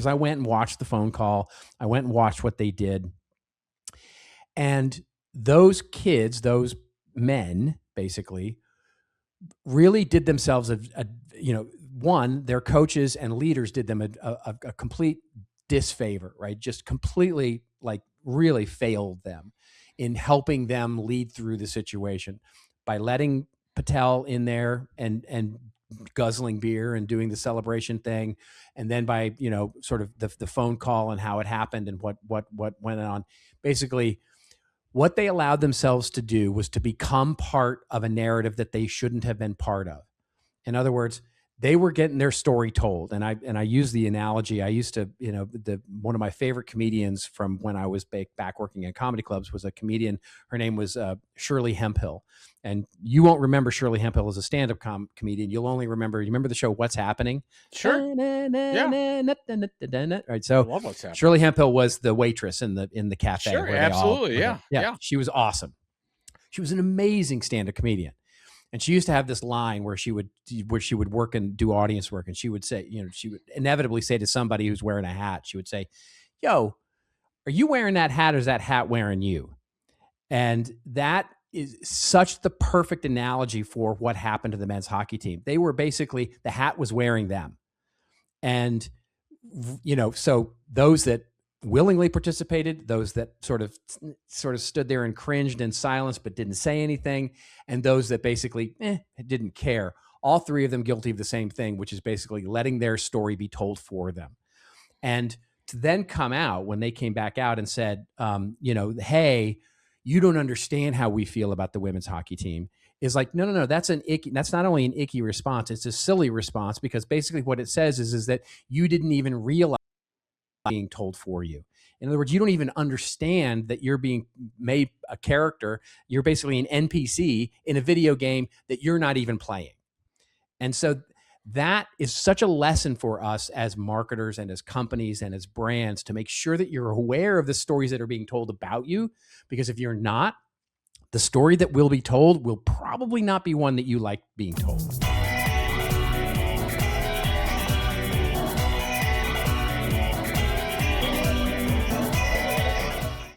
because I went and watched the phone call. I went and watched what they did. And those kids, those men, basically, really did themselves one, their coaches and leaders did them a complete disfavor, right? Just completely, like, really failed them in helping them lead through the situation by letting Patel in there and guzzling beer and doing the celebration thing, and then by sort of the phone call and how it happened and what went on. Basically, what they allowed themselves to do was to become part of a narrative that they shouldn't have been part of. In other words, they were getting their story told. And I use the analogy. I used to, one of my favorite comedians from when I was back working in comedy clubs was a comedian. Her name was Shirley Hemphill. And you won't remember Shirley Hemphill as a stand-up comedian. You'll only remember, you remember the show What's Happening? Sure. Yeah. Right. So I love What's Happening. Shirley Hemphill was the waitress in the cafe. Sure, absolutely. Yeah. She was awesome. She was an amazing stand-up comedian. And she used to have this line where she would work and do audience work. And she would say, she would inevitably say to somebody who's wearing a hat, she would say, "Yo, are you wearing that hat or is that hat wearing you?" And that is such the perfect analogy for what happened to the men's hockey team. They were basically, the hat was wearing them. And, so those that willingly participated, those that sort of stood there and cringed in silence but didn't say anything, and those that basically didn't care. All three of them guilty of the same thing, which is basically letting their story be told for them. And to then come out when they came back out and said, hey, you don't understand how we feel about the women's hockey team, is like, no, that's not only an icky response, it's a silly response, because basically what it says is that you didn't even realize being told for you. In other words, you don't even understand that you're being made a character. You're basically an NPC in a video game that you're not even playing. And so that is such a lesson for us as marketers and as companies and as brands, to make sure that you're aware of the stories that are being told about you, because if you're not, the story that will be told will probably not be one that you like being told.